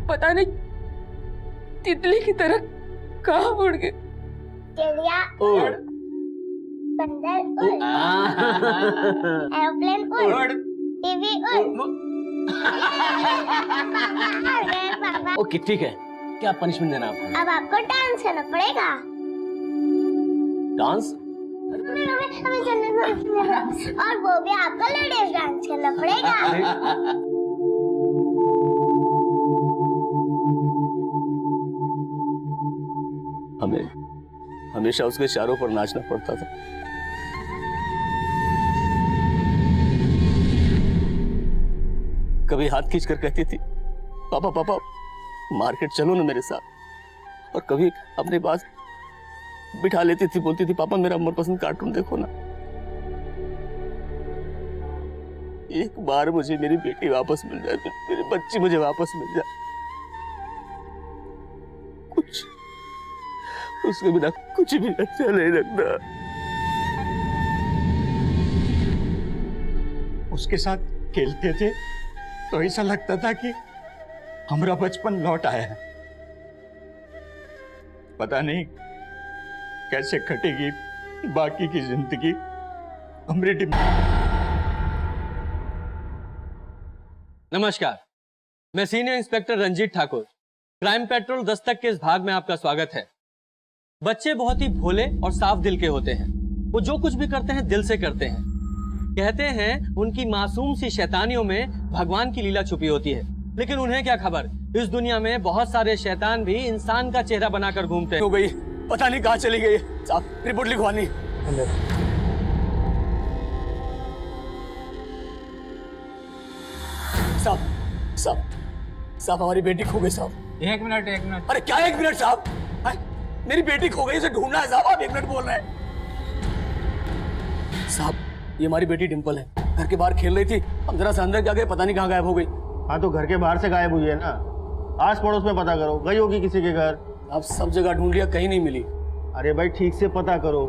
पता नहीं तितली की तरह कहाँ उड़ गए। चिड़िया उड़, बंदर उड़, एरोप्लेन उड़, टीवी उड़। ओके ठीक है, क्या पनिशमेंट देना आपको? अब आपको डांस करना पड़ेगा। डांस? हमें और वो भी आपको लेडीज डांस करना पड़ेगा। हमें हमेशा उसके इशारों पर नाचना पड़ता था। कभी हाथ खींच कर कहती थी पापा पापा मार्केट चलो ना मेरे साथ, और कभी अपने पास बिठा लेती थी, बोलती थी पापा मेरा मनपसंद कार्टून देखो ना। एक बार मुझे मेरी बेटी वापस मिल जाए, मेरी बच्ची मुझे वापस मिल जाए। कुछ उसके बिना कुछ भी अच्छा नहीं लगता। उसके साथ खेलते थे तो ऐसा लगता था कि हमारा बचपन लौट आया है। पता नहीं कैसे कटेगी बाकी की जिंदगी हमारी। नमस्कार, मैं senior inspector Ranjit Thakur, Crime Patrol Dastak के इस भाग में आपका स्वागत है। बच्चे बहुत ही भोले और साफ दिल के होते हैं। वो जो कुछ भी करते हैं दिल से करते हैं। कहते हैं उनकी मासूम सी शैतानियों में भगवान की लीला छुपी होती है, लेकिन उन्हें क्या खबर, इस दुनिया में बहुत सारे शैतान भी इंसान का चेहरा बनाकर घूमते हैं। हो गई, पता नहीं कहाँ चली गई। साहब रिपोर्ट लिखवानी। साहब साहब साहब हमारी बेटी खो गई साहब। एक मिनट। अरे क्या 1 मिनट साहब, मेरी बेटी खो गई, उसे ढूंढना है साहब। आप 1 मिनट बोल रहे हैं साहब। ये हमारी बेटी डिंपल है, घर के बाहर खेल रही थी, हम जरा सा अंदर जा गए, पता नहीं कहाँ गायब हो गई। हाँ तो घर के बाहर से गायब हुई है ना, आस पड़ोस में पता करो, गई होगी किसी के घर। आप सब जगह ढूंढ लिया, कहीं नहीं मिली। अरे भाई ठीक से पता करो।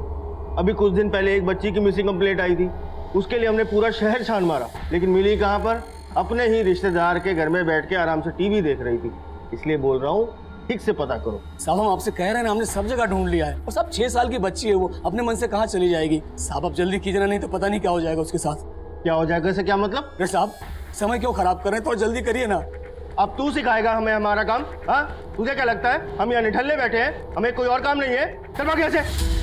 अभी कुछ दिन पहले एक बच्ची की मिसिंग कंप्लेंट आई थी, उसके लिए हमने पूरा शहर छान मारा, लेकिन मिली कहाँ पर? अपने ही रिश्तेदार के घर में बैठ के आराम से टीवी देख रही थी। इसलिए बोल रहा हूँ ठीक से पता करो। साहब हम आपसे कह रहे हैं ना, हमने सब जगह ढूंढ लिया है, और साहब 6 साल की बच्ची है, वो अपने मन से कहाँ चली जाएगी। साहब आप जल्दी कीजिए ना, नहीं तो पता नहीं क्या हो जाएगा उसके साथ। क्या हो जाएगा से क्या मतलब? अरे साहब समय क्यों खराब कर रहे हैं, थोड़ा जल्दी करिए ना। अब तू सिखाएगा हमें हमारा काम? हाँ तुझे क्या लगता है हम यहाँ निठल्ले बैठे हैं, हमें कोई और काम नहीं है? चल भाग यहाँ से।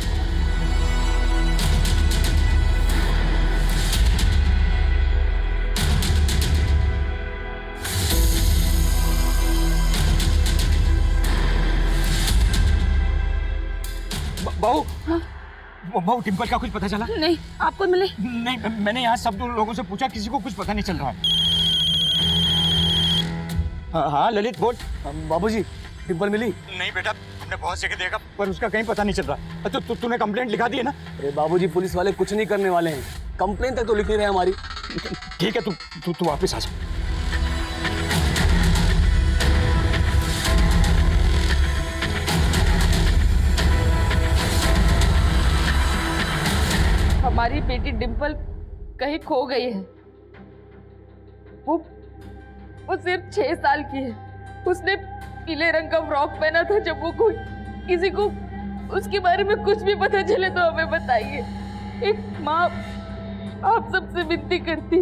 बहू डिंपल का कुछ पता चला? नहीं, आपको मिले? नहीं, मैंने यहाँ सब लोगों से पूछा, किसी को कुछ पता नहीं चल रहा है। हाँ ललित बोल। बाबूजी डिंपल मिली? नहीं बेटा, हमने बहुत जगह देखा पर उसका कहीं पता नहीं चल रहा। तो तूने कंप्लेंट लिखा दी है ना? अरे बाबूजी पुलिस वाले कुछ नहीं करने वाले हैं, कंप्लेंट तक तो लिख ही रहे हैं हमारी। ठीक है, तू वापस आ जा। हमारी बेटी डिंपल कहीं खो गई है। वो सिर्फ 6 साल की है। उसने पीले रंग का फ्रॉक पहना था। जब वो कोई किसी को उसके बारे में कुछ भी पता चले तो हमें बताइए। एक माँ आप सबसे विनती करती,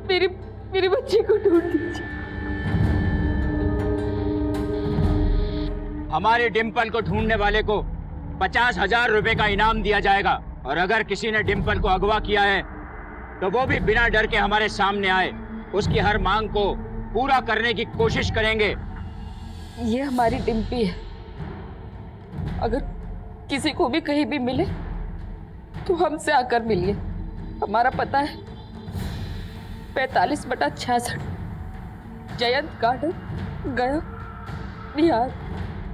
मेरी बच्ची को ढूंढ दीजिए। हमारे डिंपल को ढूंढने वाले को 50,000 रुपए का इनाम दिया जाएगा, और अगर किसी ने डिंपल को अगवा किया है तो वो भी बिना डर के हमारे सामने आए, उसकी हर मांग को पूरा करने की कोशिश करेंगे। ये हमारी डिम्पी है। अगर किसी को भी कहीं भी मिले तो हमसे आकर मिलिए। हमारा पता है 45/66 जयंत गार्डन, गया, बिहार।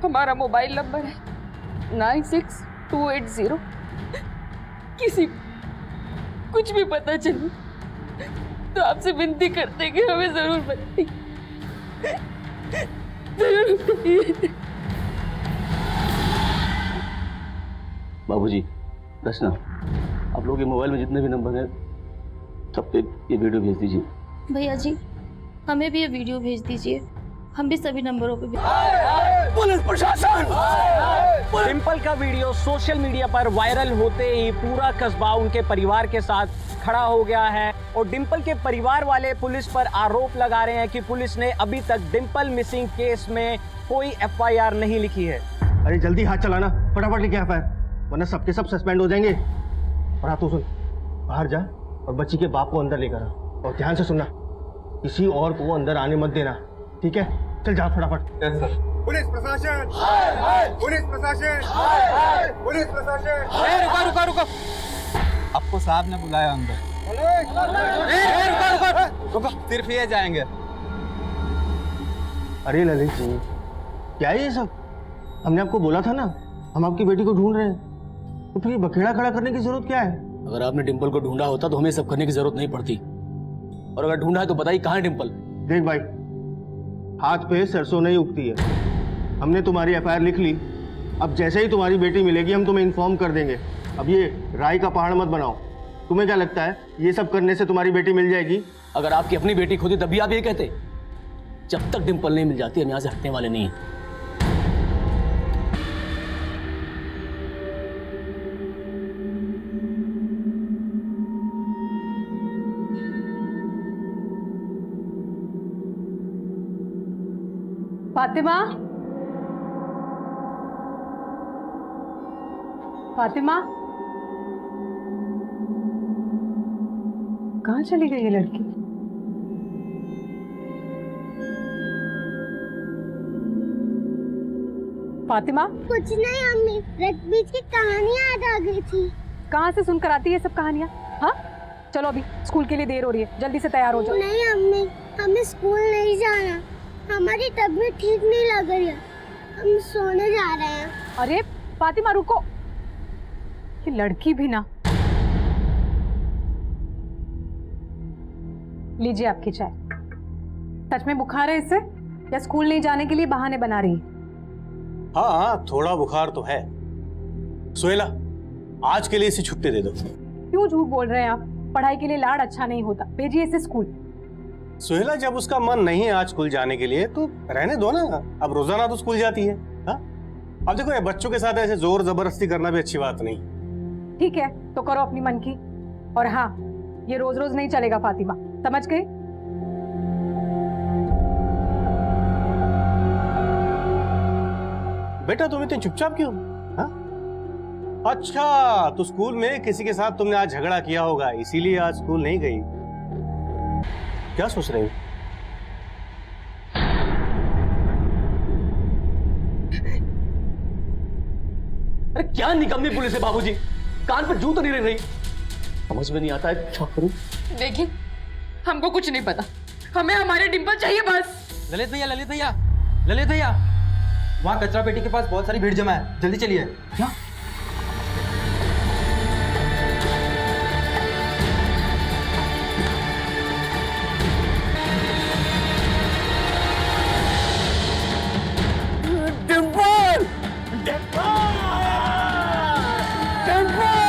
हमारा मोबाइल नंबर है 96-280। किसी कुछ भी पता चले तो आपसे विनती करते कि हमें जरूर बताइए, जरूर बताइए। बाबूजी रचना, आप लोगों के मोबाइल में जितने भी नंबर हैं सब पे ये वीडियो भेज दीजिए। भैया जी हमें भी ये वीडियो भेज दीजिए, हम भी सभी नंबरों पे पुलिस प्रशासन। डिंपल का वीडियो सोशल मीडिया पर वायरल होते ही पूरा कस्बा उनके परिवार के साथ खड़ा हो गया है और डिंपल के परिवार वाले पुलिस पर आरोप लगा रहे हैं कि पुलिस ने अभी तक डिंपल मिसिंग केस में कोई FIR नहीं लिखी है। अरे जल्दी हाथ चलाना, फटाफट लेके आ पाए, वरना सबके सब सस्पेंड हो जाएंगे। और हाँ, तू सुन, बाहर जा और बच्ची के बाप को अंदर लेकर आ, और ध्यान से सुनना, किसी और को अंदर आने मत देना, ठीक है? चल जा फटाफट। पुलिस प्रशासन, पुलिस प्रशासन, पुलिस प्रशासन। रुको रुको, आपको साहब ने बुलाया अंदर। रुको, सिर्फ ये जाएंगे। अरे ललित जी, क्या है ये सब? हमने आपको बोला था ना, हम आपकी बेटी को ढूंढ रहे हैं, तो फिर ये बखेड़ा खड़ा करने की जरूरत क्या है? अगर आपने डिंपल को ढूंढा होता तो हमें सब करने की जरूरत नहीं पड़ती, और अगर ढूंढा है तो बताइए कहाँ है डिंपल? देख भाई, हाथ पे सरसों नहीं उगती है। हमने तुम्हारी FIR लिख ली, अब जैसे ही तुम्हारी बेटी मिलेगी हम तुम्हें इन्फॉर्म कर देंगे। अब ये राय का पहाड़ मत बनाओ। तुम्हें क्या लगता है ये सब करने से तुम्हारी बेटी मिल जाएगी? अगर आपकी अपनी बेटी खोती तभी आप ये कहते? जब तक डिंपल नहीं मिल जाती हम यहाँ से हटने वाले नहीं हैं। फातिमा, फातिमा, कहाँ चली गई ये लड़की? फातिमा, कुछ नहीं अम्मी, रथ बीच की कहानी याद आ गई थी। कहाँ से सुनकर आती है सब कहानियाँ? हाँ, चलो अभी स्कूल के लिए देर हो रही है, जल्दी से तैयार हो जाओ। नहीं अम्मी, हमें स्कूल नहीं जाना, हमारी तबीयत ठीक नहीं लग रही है, हम सोने जा रहे हैं। अरे फातिमा रुको, ये लड़की भी ना। लीजिए आपकी चाय। सच में बुखार है इससे या स्कूल नहीं जाने के लिए बहाने बना रही है? हाँ, थोड़ा बुखार तो है। सोहेला, आज के लिए इसे छुट्टी दे दो। क्यों झूठ बोल रहे हैं आप? पढ़ाई के लिए लाड अच्छा नहीं होता, भेजिए इसे स्कूल। सोहेला, जब उसका मन नहीं है आज स्कूल जाने के लिए तो रहने दो ना, अब रोजाना तो स्कूल जाती है। हाँ, अब देखो, ये बच्चों के साथ ऐसे जोर जबरदस्ती करना भी अच्छी बात नहीं। ठीक है तो करो अपनी मन की, और हाँ, ये रोज रोज नहीं चलेगा फातिमा, समझ गई? बेटा तुम इतने चुपचाप क्यों? हाँ? अच्छा, तो स्कूल में किसी के साथ तुमने आज झगड़ा किया होगा, इसीलिए आज स्कूल नहीं गई। क्या सोच रही हो? अरे क्या निकम्मी पुलिस है बाबूजी, कान पर जू तो नहीं रह रही, समझ में नहीं आता है क्या करूं। देखिए, हमको कुछ नहीं पता, हमें हमारे डिंपल चाहिए बस। ललित भैया, ललित भैया, ललित भैया, वहाँ कचरा पेटी के पास बहुत सारी भीड़ जमा है, जल्दी चलिए। क्या? डिंपल! डिंपल! डिंपल!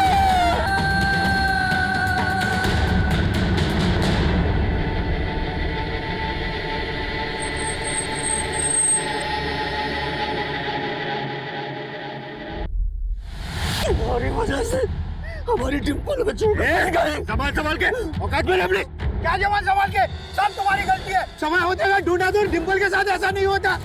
तुम्हारी वजह से हमारी डिंपल में चूक गई। संभाल के, औकात में अपनी। क्या जवान संभाल के? सब तुम्हारी गलती है। समय होते हुए ढूंढा दूर, डिंपल के साथ ऐसा नहीं होता।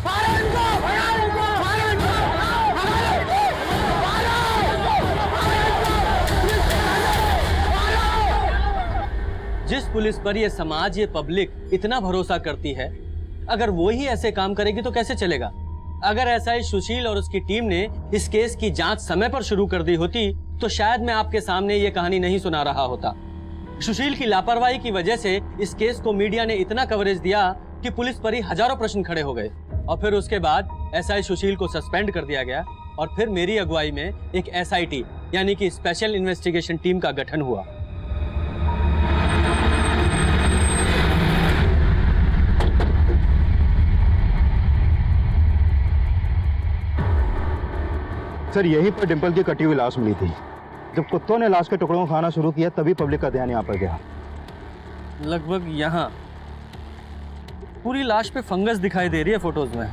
जिस पुलिस पर ये समाज, ये पब्लिक इतना भरोसा करती है, अगर वो ही ऐसे काम करेगी तो कैसे चलेगा? अगर एसआई सुशील और उसकी टीम ने इस केस की जांच समय पर शुरू कर दी होती तो शायद मैं आपके सामने ये कहानी नहीं सुना रहा होता। सुशील की लापरवाही की वजह से इस केस को मीडिया ने इतना कवरेज दिया कि पुलिस पर ही हजारों प्रश्न खड़े हो गए, और फिर उसके बाद एसआई सुशील को सस्पेंड कर दिया गया, और फिर मेरी अगुवाई में एक एसआईटी यानी कि स्पेशल इन्वेस्टिगेशन टीम का गठन हुआ। सर, यहीं पर डिंपल की कटी हुई लाश मिली थी। जब कुत्तों ने लाश के टुकड़ों को खाना शुरू किया तभी पब्लिक का ध्यान यहाँ पर गया। लगभग यहाँ। पूरी लाश पे फंगस दिखाई दे रही है फोटोज में।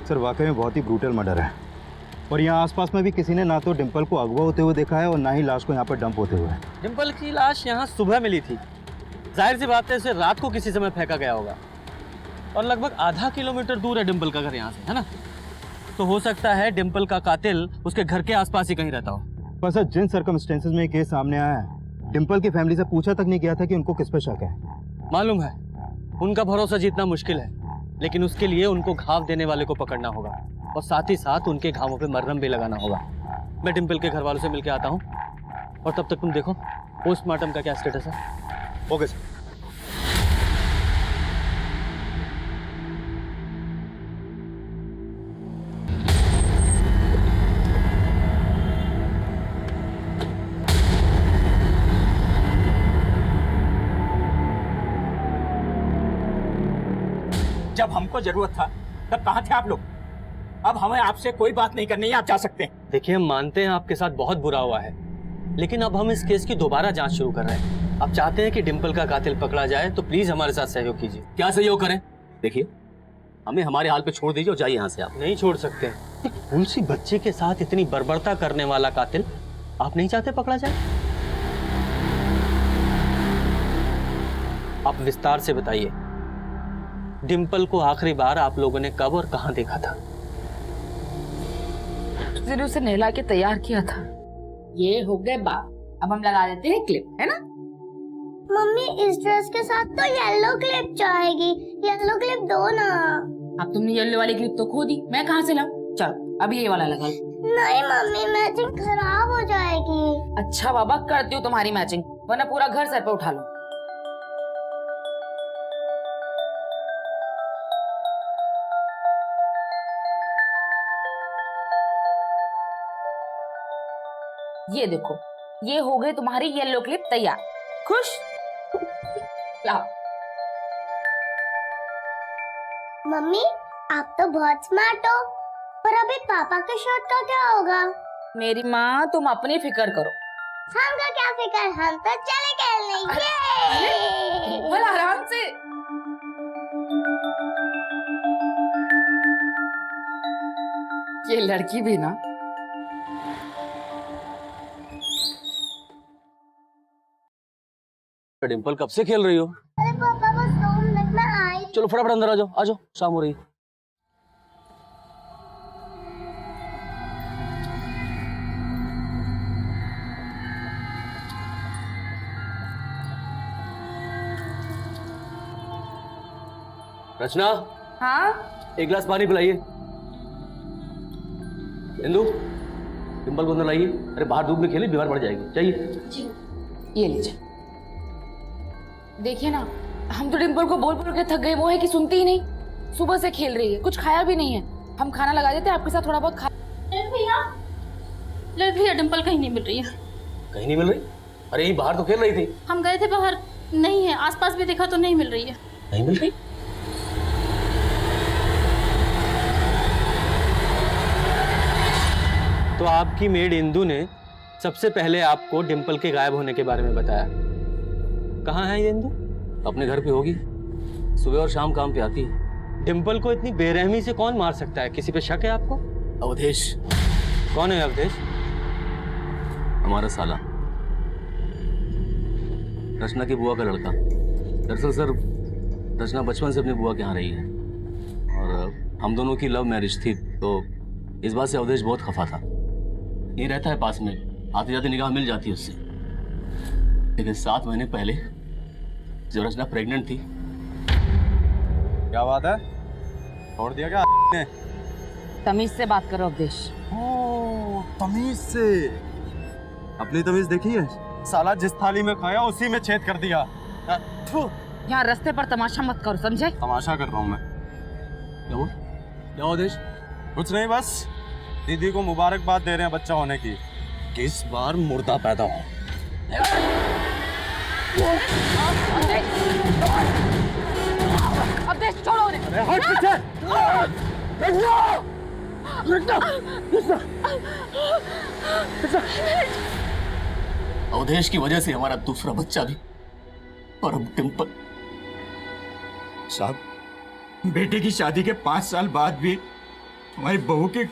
सर वाकई में बहुत ही ब्रूटल मर्डर है, और यहाँ आसपास में भी किसी ने ना तो डिम्पल को अगवा होते हुए देखा है और ना ही लाश को यहाँ पर डंप होते हुए। डिम्पल की लाश यहाँ सुबह मिली थी, जाहिर सी बात है उसे रात को किसी समय फेंका गया होगा, और लगभग आधा किलोमीटर दूर है डिम्पल का घर यहाँ से, है ना? तो हो सकता है डिम्पल का कातिल उसके घर के आसपास ही कहीं रहता हो। पर सर जिन सर्कमस्टेंसेस में ये केस सामने आया है, डिम्पल की फैमिली से पूछा तक नहीं गया था कि उनको किस पे शक है। मालूम है, उनका भरोसा जीतना मुश्किल है, लेकिन उसके लिए उनको घाव देने वाले को पकड़ना होगा, और साथ ही साथ उनके घावों पे मरहम भी लगाना होगा। मैं डिम्पल के घर वालों से मिलकर आता हूँ, और तब तक तुम देखो पोस्टमार्टम का क्या स्टेटस है। Okay sir. जब हमको जरूरत था तब कहाँ थे आप लोग? अब हमें आपसे कोई बात नहीं करनी है, आप जा सकते हैं। देखिए, हम मानते हैं आपके साथ बहुत बुरा हुआ है, लेकिन अब हम इस केस की दोबारा जांच शुरू कर रहे हैं। आप चाहते हैं कि डिम्पल का कातिल पकड़ा जाए तो प्लीज हमारे साथ सहयोग कीजिए। क्या सहयोग करें? देखिए, हमें हमारे हाल पे छोड़ दीजिए और जाइए यहाँ से। आप नहीं छोड़ सकते। एक तुलसी बच्चे के साथ इतनी बर्बरता करने वाला कातिल आप नहीं चाहते पकड़ा जाए? आप विस्तार से बताइए, डिम्पल को आखिरी बार आप लोगों ने कब और कहां देखा था? उसने उसे नहला के तैयार किया था। ये हो गए बात, अब हम लगा देते हैं क्लिप, है ना? मम्मी इस ड्रेस के साथ तो येलो क्लिप चाहेगी, येलो क्लिप दो ना। अब तुमने येलो वाली क्लिप तो खो दी, मैं कहाँ से लाऊं? चलो अब ये वाला लगा लो। नहीं मम्मी, मैचिंग खराब हो जाएगी। अच्छा बाबा, करती हूँ तुम्हारी मैचिंग, वरना पूरा घर सर पे उठा लो। ये देखो, ये हो गई तुम्हारी येलो क्लिप तैयार। खुश? लाओ। मम्मी आप तो बहुत स्मार्ट हो, पर अभी पापा के शर्ट का क्या होगा? मेरी माँ, तुम अपनी फिक्र करो। हमका क्या फिक्र, हम तो चले खेलने। ये बोल आराम से। ये लड़की भी ना, डिम्पल कब से खेल रही हो? अरे पापा बस 2 मिनट में आई। चलो फटाफट अंदर आ जाओ, आ जाओ, शाम हो रही है। रचना, हाँ एक गिलास पानी पिलाइए। इंदु, डिम्पल को अंदर लाइए। अरे बाहर धूप में खेली, बीमार पड़ जाएगी। चाहिए? ये लीजिए। देखिए ना, हम तो डिम्पल को बोल बोल के थक गए, वो है कि सुनती ही नहीं। सुबह से खेल रही है, कुछ खाया भी नहीं है। हम खाना लगा देते, आपके साथ थोड़ा बहुत खा। भैया डिम्पल कहीं नहीं मिल रही है। कहीं नहीं मिल रही? अरे यही बाहर तो खेल रही थी। हम गए थे बाहर, नहीं है। आसपास भी देखा तो नहीं मिल रही है। नहीं मिल रही? तो आपकी मेड इंदु ने सबसे पहले आपको डिम्पल के गायब होने के बारे में बताया। कहाँ है ये इंदु? अपने घर पे होगी, सुबह और शाम काम पे आती है। डिम्पल को इतनी बेरहमी से कौन मार सकता है? किसी पे शक है आपको? अवधेश। कौन है अवधेश? हमारा साला, रचना की बुआ का लड़का। दरअसल सर, रचना बचपन से अपनी बुआ के यहाँ रही है, और हम दोनों की लव मैरिज थी, तो इस बात से अवधेश बहुत खफा था। ये रहता है पास में, आते जाते निगाह मिल जाती है उससे। लेकिन 7 महीने पहले जब रचना प्रेग्नेंट थी। क्या बात है, छोड़ दिया क्या ने? तमीज से बात करो अवधेश। ओ, तमीज से? अपनी तमीज देखी है? साला जिस थाली में खाया उसी में छेद कर दिया। यहाँ रास्ते पर तमाशा मत करो, समझे? तमाशा कर रहा हूँ मैं। क्या अवधेश? कुछ नहीं, बस दीदी को मुबारकबाद दे रहे हैं बच्चा होने की, कि इस बार मुर्दा पैदा हो। अवधेश छोड़ो उन्हें। अरे हट पीछे। अवधेश की वजह से हमारा दूसरा बच्चा भी, और अब डिम्पल। साहब, बेटे की शादी के 5 साल बाद भी हमारी बहू की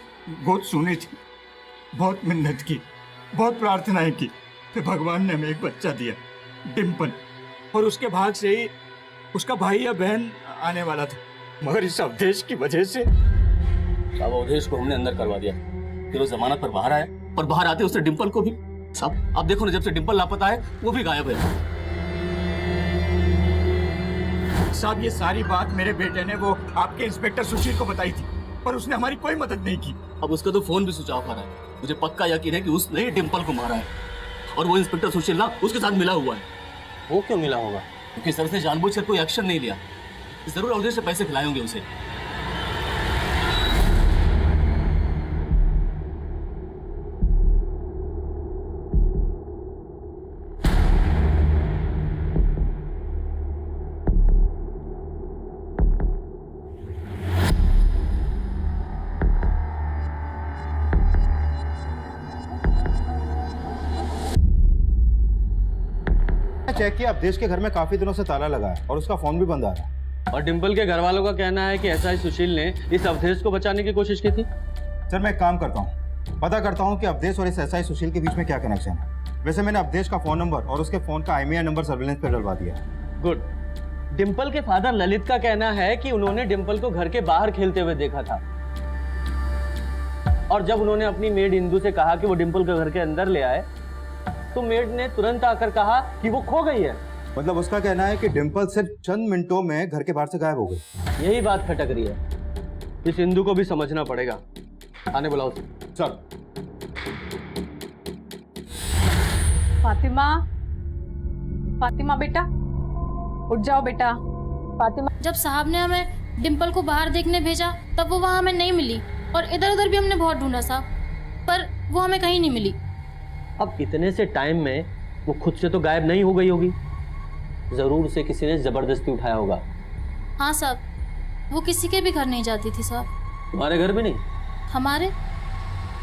गोद सुनी थी। बहुत मेहनत की, बहुत प्रार्थनाएं की, फिर भगवान ने हमें एक बच्चा दिया, डिम्पल। और उसके भाग से ही उसका भाई या बहन आने वाला था, मगर इस अवधेश की वजह से। साहब अवधेश को हमने अंदर करवा दिया, फिर वो जमानत पर बाहर आया, पर बाहर आते उसने डिम्पल को भी। साहब आप देखो ना, जब से डिम्पल लापता है वो भी गायब है। साहब ये सारी बात मेरे बेटे ने वो आपके इंस्पेक्टर सुशील को बताई थी, पर उसने हमारी कोई मदद नहीं की। अब उसका तो फोन भी स्विच ऑफ आ रहा है। मुझे पक्का यकीन है कि उसने ही डिम्पल को मारा है, और वो इंस्पेक्टर सुशील ना उसके साथ मिला हुआ है। वो क्यों मिला होगा? क्योंकि सर से जानबूझकर कोई एक्शन नहीं लिया। जरूर अवधेश से पैसे खिलाए होंगे उसे। चेक किया, अवधेश के घर में काफी दिनों से ताला लगा है और उसका फोन भी बंद आ रहा है। और डिम्पल के घर वालों का कहना है कि एसआई सुशील ने इस अवधेश को बचाने की कोशिश की थी। सर मैं एक काम करता हूँ, पता करता हूँ कि अवधेश और इस एसआई सुशील के बीच में क्या कनेक्शन है। वैसे मैंने अवधेश का फोन नंबर और उसके फोन का IMEI नंबर सर्विलेंस पे डलवा दिया है। गुड। डिम्पल के फादर ललित का कहना है कि उन्होंने डिम्पल को घर के बाहर खेलते हुए देखा था, और जब उन्होंने अपनी मेड इंदू से कहा कि वो डिम्पल को घर के अंदर ले आए, तो मेड ने तुरंत आकर कहा कि वो खो गई है। मतलब उसका कहना है कि डिम्पल सिर्फ चंद मिनटों में घर के बाहर से गायब हो गई। यही बात खटक रही है, इस इंदू को भी समझना पड़ेगा। आने बुलाओ सर। फातिमा, फातिमा बेटा, उठ जाओ बेटा। फातिमा, जब साहब ने हमें डिम्पल को बाहर देखने भेजा तब वो वहाँ हमें नहीं मिली, और इधर उधर भी हमने बहुत ढूंढा साहब, पर वो हमें कहीं नहीं मिली। अब इतने से टाइम में वो खुद से तो गायब नहीं हो गई होगी, जरूर उसे किसी ने जबरदस्ती उठाया होगा। हाँ साहब, वो किसी के भी घर नहीं जाती थी साहब। तुम्हारे घर भी नहीं? हमारे?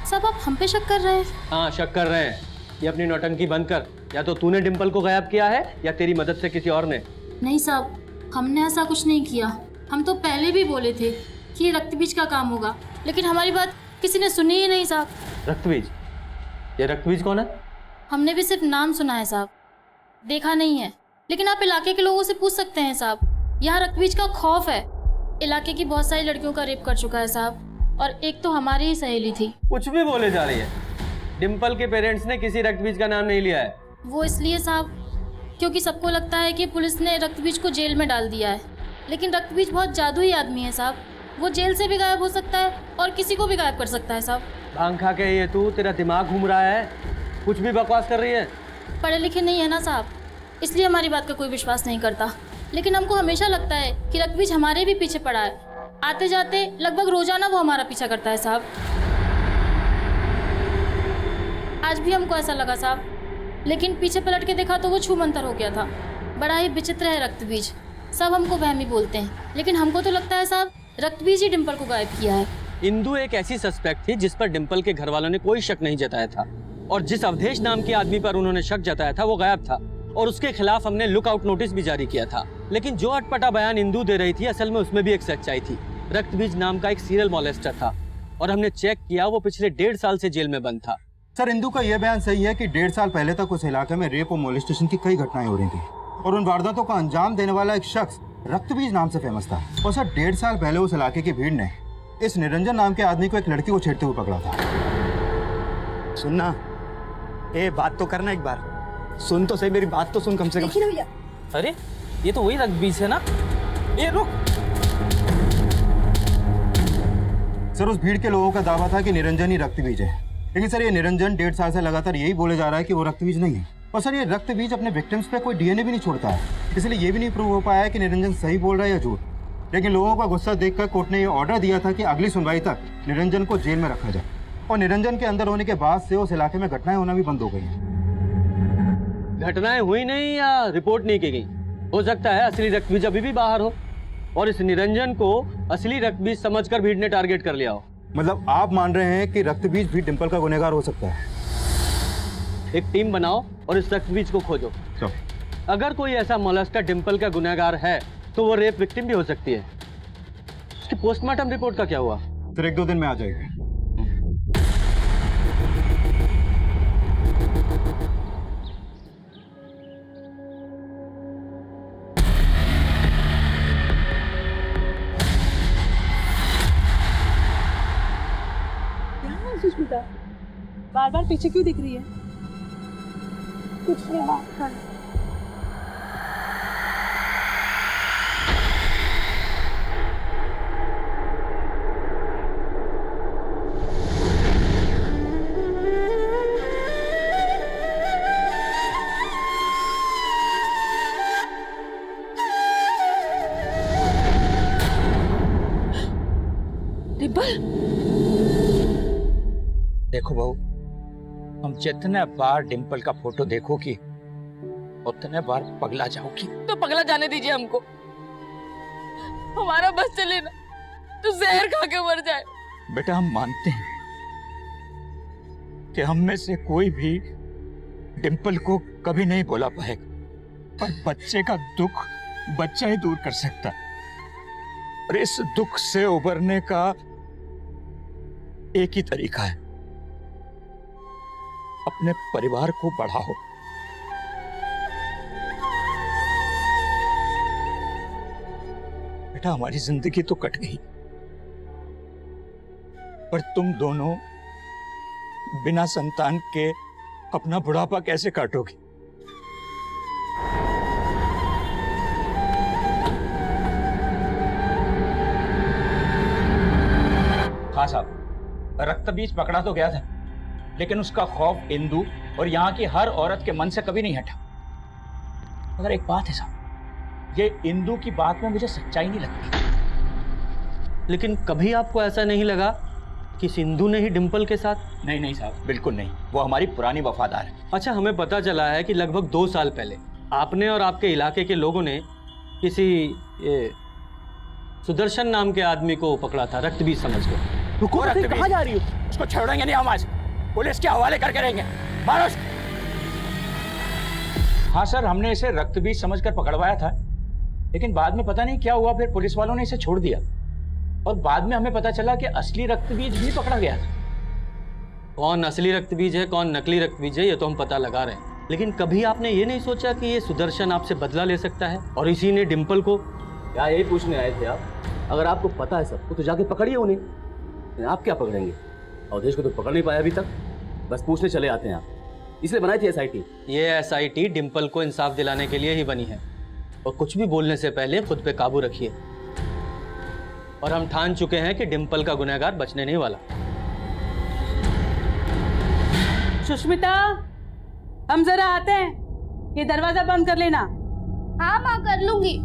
साहब आप हम पे शक कर रहे हैं? हाँ शक कर रहे हैं। ये अपनी नौटंकी बंद कर, या तो तूने डिम्पल को गायब किया है या तेरी मदद से किसी और ने। नहीं साहब, हमने ऐसा कुछ नहीं किया। हम तो पहले भी बोले थे कि ये रक्तबीज का काम होगा, लेकिन हमारी बात किसी ने सुनी ही नहीं साहब। रक्तबीज? ये रक्तबीज कौन है? हमने भी सिर्फ नाम सुना है साहब, देखा नहीं है। लेकिन आप इलाके के लोगों से पूछ सकते हैं साहब, यहाँ रक्तबीज का खौफ है। इलाके की बहुत सारी लड़कियों का रेप कर चुका है साहब, और एक तो हमारी ही सहेली थी। कुछ भी बोले जा रही है। डिम्पल के पेरेंट्स ने किसी रक्तबीज का नाम नहीं लिया है। वो इसलिए साहब क्योंकि सबको लगता है कि पुलिस ने रक्तबीज को जेल में डाल दिया है, लेकिन रक्तबीज बहुत जादुई आदमी है साहब। वो जेल से भी गायब हो सकता है और किसी को भी गायब कर सकता है साहब। भांग खा के ये तू, तेरा दिमाग घूम रहा है, कुछ भी बकवास कर रही है। पढ़े लिखे नहीं है ना साहब, इसलिए हमारी बात का कोई विश्वास नहीं करता। लेकिन हमको हमेशा लगता है कि रक्तबीज हमारे भी पीछे पड़ा है। आते जाते लगभग रोजाना वो हमारा पीछा करता है साहब। आज भी हमको ऐसा लगा साहब, लेकिन पीछे पलट के देखा तो वो छूमंतर हो गया था। बड़ा ही विचित्र है रक्तबीज। सब हमको वहमी बोलते हैं, लेकिन हमको तो लगता है साहब रक्तबीज ही डिम्पल को गायब किया है। इंदू एक ऐसी सस्पेक्ट थी जिस पर डिम्पल के घर वालों ने कोई शक नहीं जताया था, और जिस अवधेश नाम के आदमी पर उन्होंने शक जताया था वो गायब था, और उसके खिलाफ हमने लुकआउट नोटिस भी जारी किया था। लेकिन जो अटपटा बयान इंदू दे रही थी, असल में उसमें भी एक सच्चाई थी। रक्तबीज नाम का एक सीरियल मॉलेस्टर था, और हमने चेक किया वो पिछले 1.5 साल से जेल में बंद था। सर इंदू का यह बयान सही है कि 1.5 साल पहले तक उस इलाके में रेप और मोलेस्टेशन की कई घटनाएं हो रही थी, और उन वारदातों का अंजाम देने वाला एक शख्स रक्तबीज नाम से फेमस था। और सर 1.5 साल पहले उस इलाके की भीड़ ने इस निरंजन नाम के आदमी को एक लड़की को छेड़ते हुए पकड़ा था। सुनना, ए बात तो करना, एक बार सुन तो सही, मेरी बात तो सुन कम से कम। अरे ये तो वही रक्तबीज है ना? ये रुक। सर उस भीड़ के लोगों का दावा था कि निरंजन ही रक्तबीज है, लेकिन सर ये निरंजन 1.5 साल से लगातार यही बोले जा रहा है कि वो रक्तबीज नहीं है। और सर ये रक्तबीज अपने विक्टिम्स पे कोई DNA भी नहीं छोड़ता है, इसलिए ये भी नहीं प्रूव हो पाया है कि निरंजन सही बोल रहा है या झूठ। लेकिन लोगों का गुस्सा देखकर कोर्ट ने ये ऑर्डर दिया था कि अगली सुनवाई तक निरंजन को जेल में रखा जाए, और निरंजन के अंदर होने के बाद से उस इलाके में घटनाएं होना भी बंद हो गई हैं। घटनाएं हुई नहीं या रिपोर्ट नहीं की गई, हो सकता है असली रक्तबीज अभी भी बाहर हो, और इस निरंजन को असली रक्तबीज समझकर भीड़ ने टारगेट कर लिया हो। मतलब आप मान रहे हैं कि रक्तबीज भी डिम्पल का गुनहगार हो सकता है? एक टीम बनाओ और इस रक्तबीज को खोजो। अगर कोई ऐसा मोलेस्टर डिम्पल का गुनहगार है तो वो रेप विक्टिम भी हो सकती है। उसकी पोस्टमार्टम रिपोर्ट का क्या हुआ? फिर 1-2 दिन में आ जाएगी। सुष्मिता बार बार पीछे क्यों दिख रही है? कुछ नहीं बात कर। डिम्पल, देखो बहू, हम जितने बार डिम्पल का फोटो देखोगी उतने बार पगला जाओगी। तो पगला जाने दीजिए हमको, हमारा बस चले ना तो जहर खा के मर जाए। बेटा हम मानते हैं कि हम में से कोई भी डिम्पल को कभी नहीं बोला पाएगा, पर बच्चे का दुख बच्चा ही दूर कर सकता है। और इस दुख से उबरने का एक ही तरीका है, अपने परिवार को बढ़ाओ। बेटा हमारी जिंदगी तो कट गई, पर तुम दोनों बिना संतान के अपना बुढ़ापा कैसे काटोगे? हाँ साहब, रक्त बीज पकड़ा तो गया था, लेकिन उसका खौफ इंदु और यहाँ की हर औरत के मन से कभी नहीं हटा। मगर एक बात है साहब, ये इंदु की बात में मुझे सच्चाई नहीं लगती। लेकिन कभी आपको ऐसा नहीं लगा कि सिंधु ने ही डिम्पल के साथ? नहीं नहीं साहब, बिल्कुल नहीं, वो हमारी पुरानी वफादार है। अच्छा, हमें पता चला है कि लगभग 2 साल पहले आपने और आपके इलाके के लोगों ने किसी सुदर्शन नाम के आदमी को पकड़ा था रक्तबीज समझकर। कहाँ जा रही हो? उसको छोड़ेंगे नहीं हम, आज पुलिस के हवाले करके रहेंगे। मारो। हाँ सर, हमने इसे रक्तबीज समझकर पकड़वाया था, लेकिन बाद में पता नहीं क्या हुआ, फिर पुलिस वालों ने इसे छोड़ दिया और बाद में हमें पता चला कि असली रक्तबीज भी पकड़ा गया था। कौन असली रक्तबीज है कौन नकली रक्तबीज है ये तो हम पता लगा रहे हैं, लेकिन कभी आपने ये नहीं सोचा कि ये सुदर्शन आपसे बदला ले सकता है और इसी ने डिम्पल को? क्या यही पूछने आए थे आप? अगर आपको पता है सब तो जाके पकड़िए उन्हें, आप क्या पकड़ेंगे? अवधेश को तो पकड़ नहीं पाया अभी तक, बस पूछने चले आते हैं आप। इसलिए बनाई थी SIT। ये SIT डिम्पल को इंसाफ दिलाने के लिए ही बनी है, और कुछ भी बोलने से पहले खुद पे काबू रखिए। और हम ठान चुके हैं कि डिम्पल का गुनहगार बचने नहीं वाला। सुष्मिता, हम जरा आते हैं, ये दरवाजा बंद कर लेना। हाँ माँ, कर लूंगी।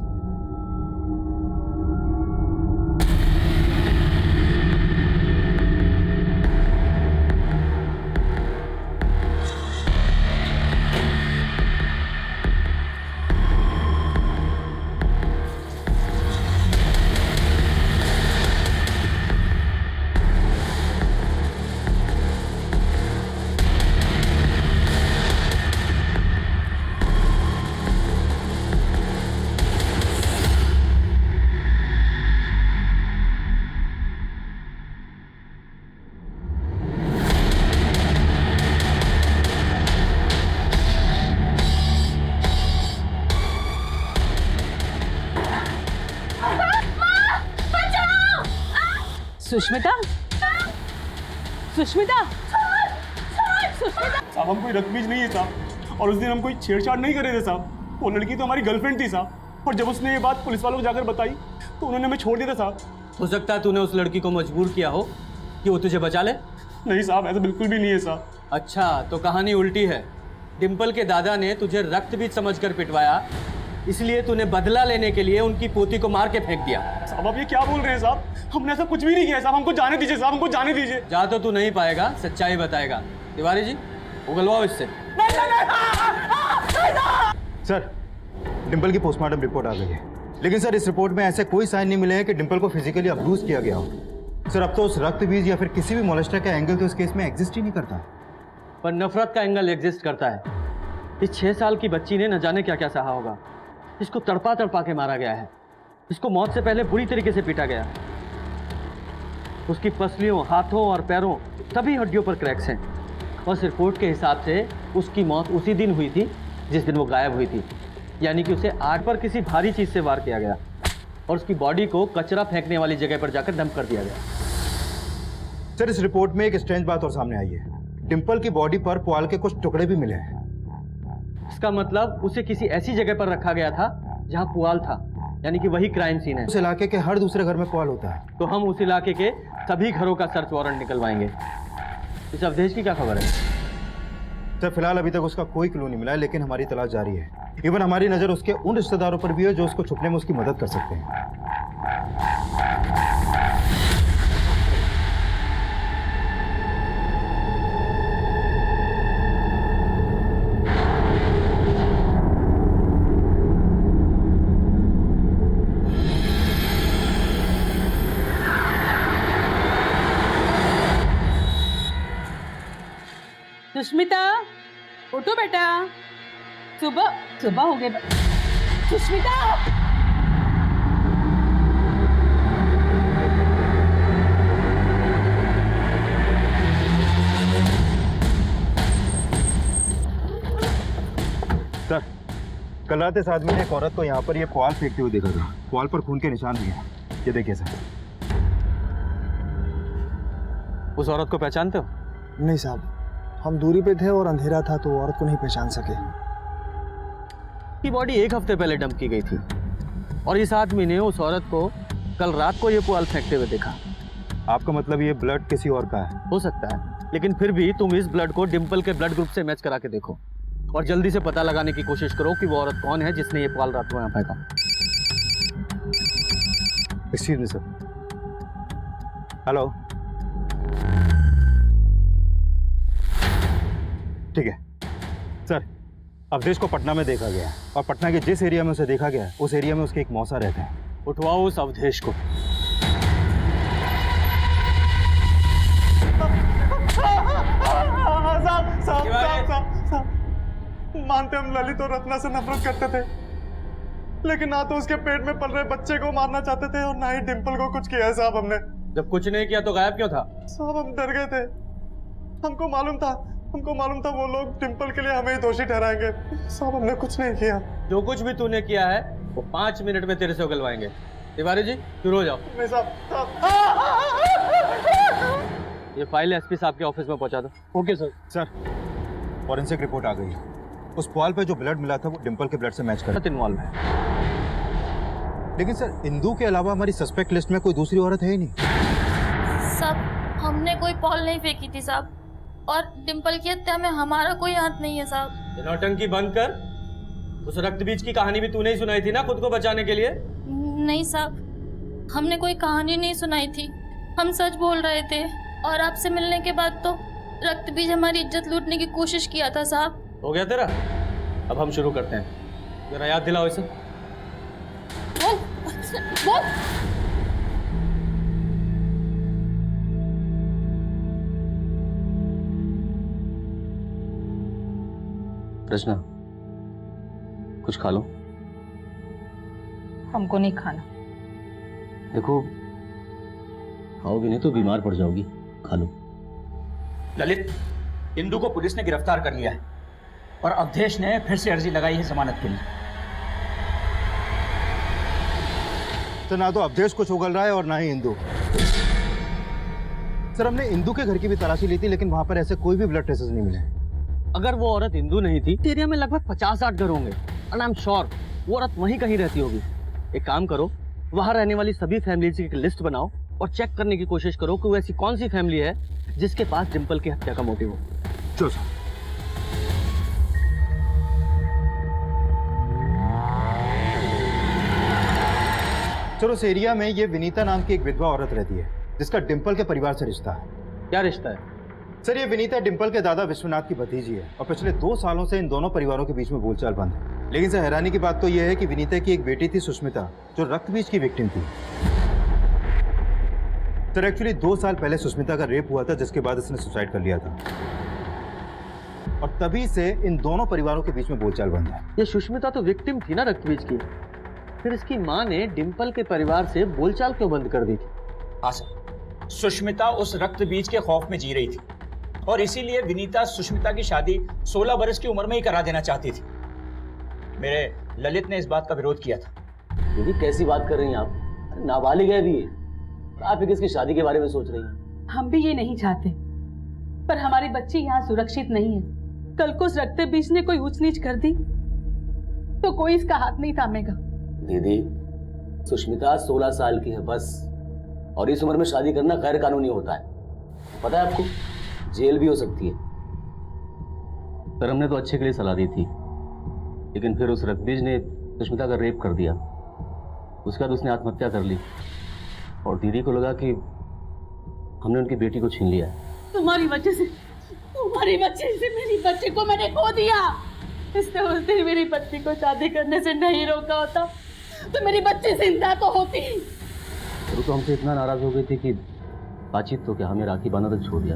सुष्मिता, सुष्मिता, सुष्मिता। साहब हम कोई रक्तबीज नहीं है साहब, और उस दिन हम कोई छेड़छाड़ नहीं कर रहे थे साहब। वो लड़की तो हमारी गर्लफ्रेंड थी साहब, और जब उसने ये बात पुलिस वालों को जाकर बताई तो उन्होंने हमें छोड़ दिया था साहब। हो सकता है तूने उस लड़की को मजबूर किया हो कि वो तुझे बचा ले। नहीं साहब, ऐसा बिल्कुल भी नहीं है साहब। अच्छा, तो कहानी उल्टी है। डिम्पल के दादा ने तुझे रक्तबीज समझकर पिटवाया, इसलिए तूने बदला लेने के लिए उनकी पोती को मार के फेंक दिया। साहब आप ये क्या बोल रहे हैं साहब? हमने ऐसा कुछ भी नहीं किया साहब, हमको जाने दीजिए साहब, हमको जाने दीजिए। जा तो तू नहीं पाएगा, सच्चाई बताएगा। तिवारी जी, उगलवाओ इससे। सर, डिम्पल की पोस्टमार्टम रिपोर्ट आ गई है, लेकिन सर इस रिपोर्ट में ऐसे कोई साइन नहीं मिले हैं कि डिम्पल को फिजिकली अब्यूज किया गया हो। सर अब तो उस रक्तबीज या फिर किसी भी मोलेस्टर का एंगल तो इस केस में एग्जिस्ट ही नहीं करता। पर नफरत का एंगल एग्जिस्ट करता है। इस 6 साल की बच्ची ने न जाने क्या क्या सहा होगा। इसको तड़पा तड़पा के मारा गया है, इसको मौत से पहले बुरी तरीके से पीटा गया, उसकी पसलियों, हाथों और पैरों सभी हड्डियों पर क्रैक्स हैं। और इस रिपोर्ट के हिसाब से उसकी मौत उसी दिन हुई थी जिस दिन वो गायब हुई थी, यानी कि उसे आग पर किसी भारी चीज से वार किया गया और उसकी बॉडी को कचरा फेंकने वाली जगह पर जाकर डंप कर दिया गया। सर, इस रिपोर्ट में एक स्ट्रेंज बात और सामने आई है। डिंपल की बॉडी पर पुआल के कुछ टुकड़े भी मिले हैं। इसका मतलब उसे किसी ऐसी जगह पर रखा गया था जहां पुआल था, यानी कि वही क्राइम सीन है। उस इलाके के हर दूसरे घर में पुआल होता है। तो हम उस इलाके के सभी घरों का सर्च वारंट निकलवाएंगे। इस अवधेश की क्या खबर है? सर, फिलहाल अभी तक उसका कोई क्लू नहीं मिला है, लेकिन हमारी तलाश जारी है। इवन हमारी नजर उसके उन रिश्तेदारों पर भी है जो उसको छुपने में उसकी मदद कर सकते हैं। सुष्मिता, उठो बेटा, सुबह सुबह हो गए। सुष्मिता, सर, कल रात इस आदमी ने एक औरत को यहाँ पर ये पुआल फेंकते हुए देखा था। पुआल पर खून के निशान भी हैं। ये देखिए सर। उस औरत को पहचानते हो? नहीं साहब, हम दूरी पे थे और अंधेरा था तो औरत को नहीं पहचान सके। की बॉडी एक हफ्ते पहले डंप की गई थी और इस आदमी ने उस औरत को कल रात को ये पुआल फेंकते हुए देखा। आपका मतलब ये ब्लड किसी और का है? हो सकता है, लेकिन फिर भी तुम इस ब्लड को डिंपल के ब्लड ग्रुप से मैच करा के देखो और जल्दी से पता लगाने की कोशिश करो कि वो औरत कौन है जिसने ये पुआल रात को यहाँ फेंका। Excuse me sir. हेलो, ठीक है सर। अवधेश को पटना में देखा गया है और पटना के जिस एरिया में उसे देखा गया है उस एरिया में उसके एक मौसा रहते हैं। उठवाओ उस अवधेश को। मानते हम ललित और रत्ना से नफरत करते थे, लेकिन ना तो उसके पेट में पल रहे बच्चे को मारना चाहते थे और ना ही डिंपल को कुछ किया है साहब हमने। जब कुछ नहीं किया तो गायब क्यों था? साहब हम डर गए थे। हमको मालूम था वो लोग डिंपल के लिए हमें ही दोषी ठहराएंगे। साहब हमने कुछ नहीं किया। जो कुछ भी तूने किया है वो 5 मिनट में तेरे से उगलवाएंगे। तिवारी जी, शुरू हो जाओ। नहीं साहब। ये फाइल एसपी साहब के ऑफिस में पहुंचा दो। Okay sir. Sir, forensic report आ गई। उस पुआल पे जो ब्लड मिला था वो डिंपल के ब्लड से मैच कर इन्वॉल्व है। लेकिन सर, इंदू के अलावा हमारी सस्पेक्ट लिस्ट में कोई दूसरी औरत है ही नहीं। साहब, हमने कोई पॉल नहीं फेंकी थी साहब, और डिंपल की हत्या में हमारा कोई हाथ नहीं है साहब। नौटंकी बंद कर। उस रक्त बीज की कहानी भी तूने ही सुनाई थी ना खुद को बचाने के लिए? नहीं साहब, हमने कोई कहानी नहीं सुनाई थी, हम सच बोल रहे थे। और आपसे मिलने के बाद तो रक्त बीज हमारी इज्जत लूटने की कोशिश किया था साहब। हो गया तेरा? अब हम शुरू करते हैं। जरा याद दिलाओ इसे। बोल। रचना, कुछ खा लो। हमको नहीं खाना। देखो, खाओगी नहीं तो बीमार पड़ जाओगी। खा लो। ललित, इंदू को पुलिस ने गिरफ्तार कर लिया है और अवधेश ने फिर से अर्जी लगाई है जमानत के लिए। तो ना तो अवधेश कुछ उगल रहा है और ना ही इंदू। सर, हमने इंदू के घर की भी तलाशी ली थी, लेकिन वहां पर ऐसे कोई भी ब्लड ट्रेसेस नहीं मिले। अगर वो औरत हिंदू नहीं थी, एरिया में लगभग 50-60 घर होंगे और आई एम श्योर वो औरत वहीं कहीं रहती होगी। एक काम करो, वहां रहने वाली सभी फैमिलीज की एक लिस्ट बनाओ और चेक करने की कोशिश करो कि वो ऐसी कौन सी फैमिली है जिसके पास डिंपल की हत्या का मोटिव हो। चलो सर। चलो, उस एरिया में ये विनीता नाम की एक विधवा औरत रहती है जिसका डिंपल के परिवार से रिश्ता है। क्या रिश्ता है? सर, ये विनीता डिंपल के दादा विश्वनाथ की भतीजी है और पिछले 2 सालों से इन दोनों परिवारों के बीच में बोलचाल बंद है। लेकिन सर, हैरानी की बात तो यह है कि विनीता की एक बेटी थी सुष्मिता, जो रक्त बीज की विक्टिम थी। सर, एक्चुअली 2 साल पहले सुष्मिता का रेप हुआ था, जिसके बाद इसने सुसाइड कर लिया था और तभी से इन दोनों परिवारों के बीच में बोलचाल बंद है। ये सुष्मिता तो विक्टिम थी ना रक्त बीज की, फिर इसकी माँ ने डिंपल के परिवार से बोलचाल क्यों बंद कर दी थी? हाँ सर, सुष्मिता उस रक्त बीज के खौफ में जी रही थी और इसीलिए विनीता सुष्मिता की शादी 16 बरस की उम्र में ही करा देना चाहती थी। मेरे ललित ने इस बात का विरोध किया था। दीदी कैसी बात कर रही हैं आप? अरे नाबालिग है अभी ये, आप किसकी शादी के बारे में सोच रही हैं? हम भी ये नहीं चाहते, पर हमारी बच्ची यहाँ सुरक्षित नहीं है। कल को उस रक्त बीज ने कोई ऊंच नीच कर दी तो कोई इसका हाथ नहीं थामेगा। दीदी सुष्मिता 16 साल की है बस, और इस उम्र में शादी करना गैर कानूनी होता है, पता है आपको? जेल भी हो सकती है। पर हमने तो अच्छे के लिए सलाह दी थी, लेकिन फिर उस रक्तबीज ने सुष्मिता का रेप कर दिया। उसके बाद उसने आत्महत्या कर ली और दीदी को लगा कि हमने उनकी बेटी को छीन लिया है। तुम्हारी वजह से मेरी बच्ची को मैंने खो दिया। इसने उस दिन मेरी बच्ची को शादी करने से नहीं रोका होता तो मेरी बच्ची जिंदा तो होती। वो तो हमसे इतना नाराज हो गई थी कि बातचीत तो क्या, हमें राखी बांधना तक छोड़ दिया।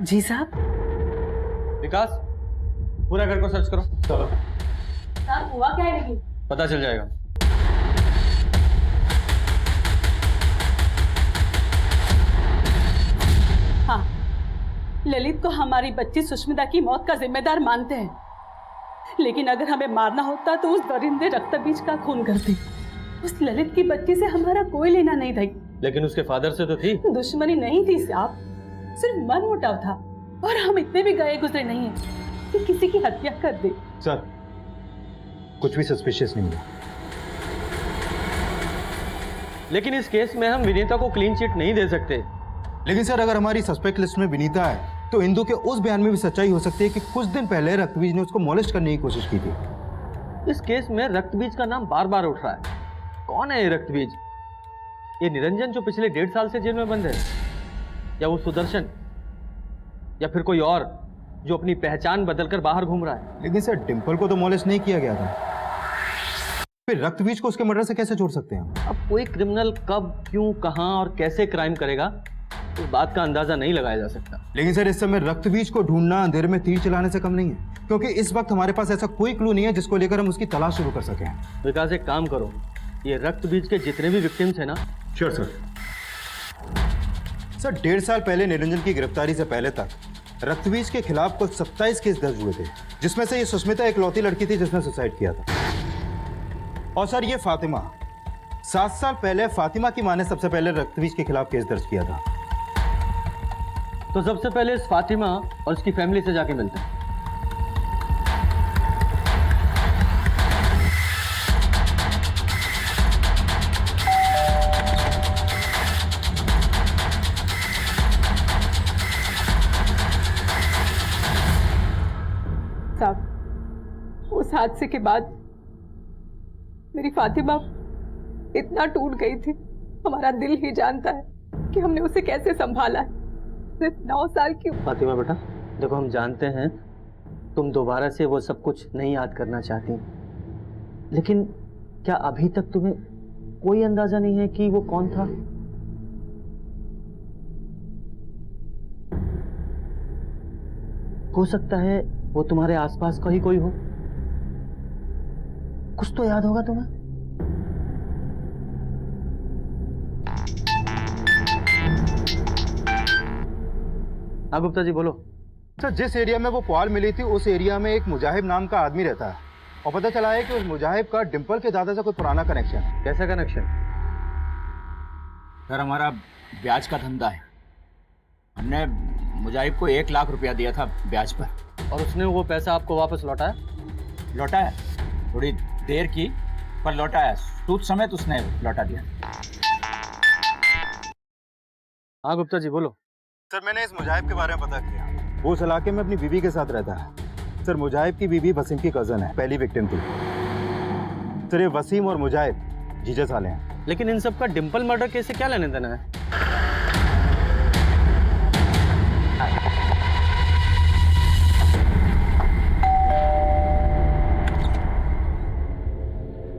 जी साहब। विकास, पूरा घर को सर्च करो। चलो साहब हुआ क्या है? लेकिन पता चल जाएगा। हाँ, ललित को हमारी बच्ची सुष्मिता की मौत का जिम्मेदार मानते हैं, लेकिन अगर हमें मारना होता तो उस दरिंदे रक्तबीज का खून करते। उस ललित की बच्ची से हमारा कोई लेना नहीं था। लेकिन उसके फादर से तो थी। दुश्मनी नहीं थी साहब, सिर्फ मनमुटाव था, और हम इतने भी गए गुजरे नहीं हैं कि किसी की हत्या कर दे। सर कुछ भी सस्पिशियस नहीं मिला। लेकिन इस केस में हम विनीता को क्लीन चिट नहीं दे सकते। लेकिन सर अगर हमारी सस्पेक्ट लिस्ट में विनीता है तो इंदु के उस बयान में भी सच्चाई हो सकती है कि कुछ दिन पहले रक्तबीज ने उसको मॉलेस्ट करने की कोशिश की थी। इस केस में रक्तबीज का नाम बार बार उठ रहा है। कौन है ये रक्तबीज? ये निरंजन जो पिछले 1.5 साल से जेल में बंद है, या वो सुदर्शन, या फिर कोई और जो अपनी पहचान बदलकर बाहर घूम रहा है? लेकिन सर डिम्पल को तो मॉलेस्ट नहीं किया गया था, फिर रक्तबीज को उसके मर्डर से कैसे जोड़ सकते हैं हम? अब कोई क्रिमिनल कब, क्यों, कहां और कैसे क्राइम करेगा इस बात का अंदाजा नहीं लगाया जा सकता। लेकिन सर इस समय रक्तबीज को ढूंढना अंधेरे में तीर चलाने से कम नहीं है, क्योंकि इस वक्त हमारे पास ऐसा कोई क्लू नहीं है जिसको लेकर हम उसकी तलाश शुरू कर सकें। विकास एक काम करो, ये रक्तबीज के जितने भी विक्टिम्स हैं ना। Sure sir. सर 1.5 साल पहले निरंजन की गिरफ्तारी से पहले तक रक्तबीज के खिलाफ कुल 27 केस दर्ज हुए थे, जिसमें से ये सुष्मिता इकलौती लड़की थी जिसने सुसाइड किया था। और सर ये फातिमा, 7 साल पहले फातिमा की मां ने सबसे पहले रक्तबीज के खिलाफ केस दर्ज किया था। तो सबसे पहले इस फातिमा और उसकी फैमिली से जाके मिलते हैं। साहब उस हादसे के बाद मेरी फातिमा इतना टूट गई थी, हमारा दिल ही जानता है कि हमने उसे कैसे संभाला है। सिर्फ 9 साल की। फातिमा बेटा देखो, हम जानते हैं तुम दोबारा से वो सब कुछ नहीं याद करना चाहती, लेकिन क्या अभी तक तुम्हें कोई अंदाजा नहीं है कि वो कौन था? हो सकता है वो तुम्हारे आसपास का ही कोई हो। कुछ तो याद होगा तुम्हें। हाँ गुप्ता जी बोलो। सर जिस एरिया में वो पुआल मिली थी उस एरिया में एक मुजाहिब नाम का आदमी रहता है, और पता चला है कि उस मुजाहिब का डिम्पल के दादा से कोई पुराना कनेक्शन है। कैसा कनेक्शन? सर हमारा ब्याज का धंधा है। हमने मुजाहिब को 1 लाख रुपया दिया था ब्याज पर। और उसने वो पैसा आपको वापस लौटाया? लौटाया, थोड़ी देर की पर लौटाया। सूद समेत उसने लौटा दिया। हाँ गुप्ता जी बोलो। सर मैंने इस मुजाहिब के बारे में पता किया, वो उस इलाके में अपनी बीवी के साथ रहता है। सर मुजाहिब की बीवी वसीम की कजन है, पहली विक्टिम थी। सर ये वसीम और मुजाहिब जीजा साले हैं। लेकिन इन सब का डिम्पल मर्डर केस से क्या लेने देना है?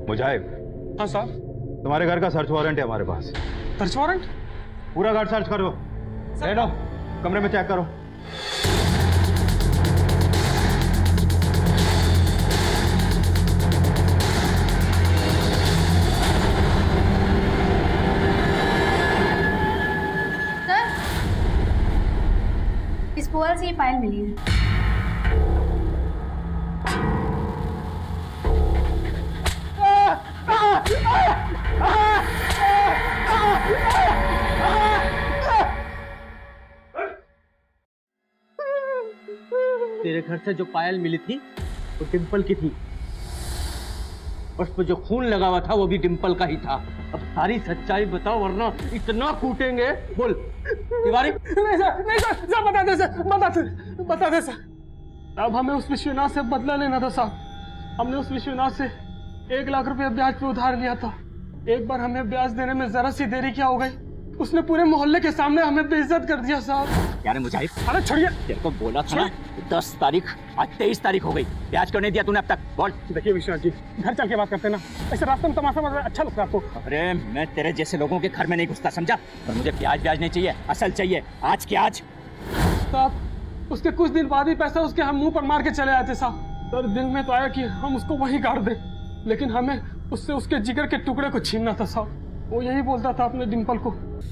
मुजाहिब। हाँ साहब। तुम्हारे घर का सर्च वारंट है हमारे पास। Search warrant? पूरा घर सर्च करो। ले लो, कमरे में चेक करो। ये पायल मिली है। तेरे घर से जो पायल मिली थी वो डिम्पल की थी। उस पर जो खून लगा हुआ था वो भी डिम्पल का ही था। अब सारी सच्चाई बताओ वरना इतना कूटेंगे। बोल तिवारी। नहीं सर, बता दे सर। अब हमें उस विश्वनाथ से बदला लेना था साहब। हमने उस विश्वनाथ से 1 लाख रुपए ब्याज पे उधार लिया था। एक बार हमें ब्याज देने में जरा सी देरी क्या हो गई, उसने पूरे मोहल्ले के सामने हमें बेइज्जत कर दिया साहब। यार मुजाहिद, अरे छोड़िए, तेरे को बोला था ना 10 तारीख, आज 23 तारीख हो गई, ब्याज क्यों नहीं दिया तूने अब तक? बोल। देखिए विश्वनाथ जी, घर चल के बात करते ना, ऐसे रास्ते में तमाशा मतलब अच्छा लगता है आपको? अरे मैं तेरे जैसे लोगों के घर में नहीं घुसता, समझा? और मुझे ब्याज नहीं चाहिए, असल चाहिए, आज के आज। साहब उसके कुछ दिन बाद ही पैसा उसके हम मुंह पर मार के चले आए थे साहब। सर दिल में तो आया कि हम उसको वहीं गाड़ दें, लेकिन हमें उससे उसके जिगर के टुकड़े को छीनना था साहब। वो यही बोलता था अपने डिम्पल को।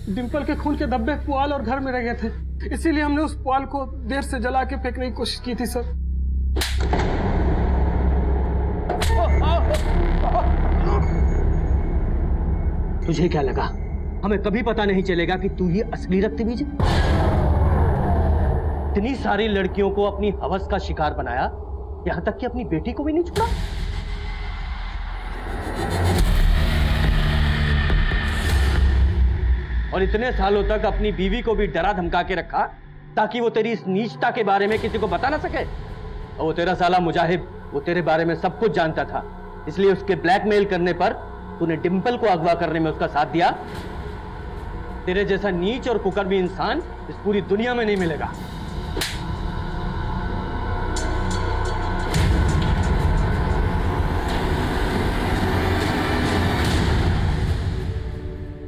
डिम्पल के खून के धब्बे पुआल और घर में रह गए थे, इसीलिए हमने उस पुआल को देर से जला के फेंकने की कोशिश की थी सर। तुझे क्या लगा हमें कभी पता नहीं चलेगा कि तू ही असली रक्तबीज है? इतनी सारी लड़कियों को अपनी हवस का शिकार बनाया, यहां तक कि अपनी बेटी को भी नहीं छोड़ा। और इतने सालों तक अपनी बीवी को भी डरा धमका के रखा ताकि वो तेरी इस नीचता के बारे में किसी को बता ना सके। और वो तेरा साला मुजाहिद, वो तेरे बारे में सब कुछ जानता था, इसलिए उसके ब्लैकमेल करने पर तूने डिम्पल को अगवा करने में उसका साथ दिया। तेरे जैसा नीच और कुकर्मी इंसान इस पूरी दुनिया में नहीं मिलेगा।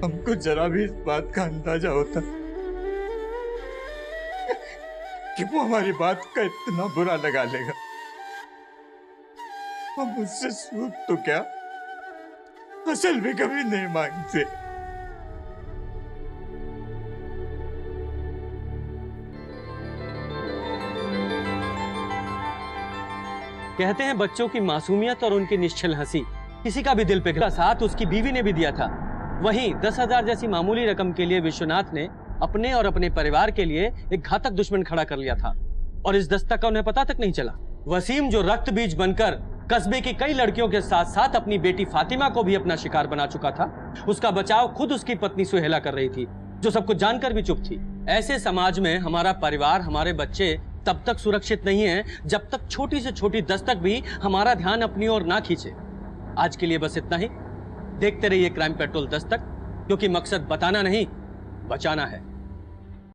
हमको जरा भी इस बात का अंदाजा होता कि वो हमारी बात का इतना बुरा लगा लेगा। हम उससे सूद तो क्या, असल भी कभी नहीं मांगते। कहते हैं बच्चों की मासूमियत और उनकी निश्चल हंसी किसी का भी दिल पिघला। साथ उसकी बीवी ने भी दिया था। वहीं 10,000 जैसी मामूली रकम के लिए विश्वनाथ ने अपने और अपने परिवार के लिए एक घातक दुश्मन खड़ा कर लिया था, और इस दस्तक का उन्हें पता तक नहीं चला। वसीम जो रक्त बीज बनकर कस्बे की कई लड़कियों के साथ साथ अपनी बेटी फातिमा को भी अपना शिकार बना चुका था, उसका बचाव खुद उसकी पत्नी सुहेला कर रही थी, जो सब कुछ जानकर भी चुप थी। ऐसे समाज में हमारा परिवार, हमारे बच्चे तब तक सुरक्षित नहीं है जब तक छोटी से छोटी दस्तक भी हमारा ध्यान अपनी ओर ना खींचे। आज के लिए बस इतना ही। देखते रहिए क्राइम पेट्रोल दस्तक, क्योंकि मकसद बताना नहीं, बचाना है।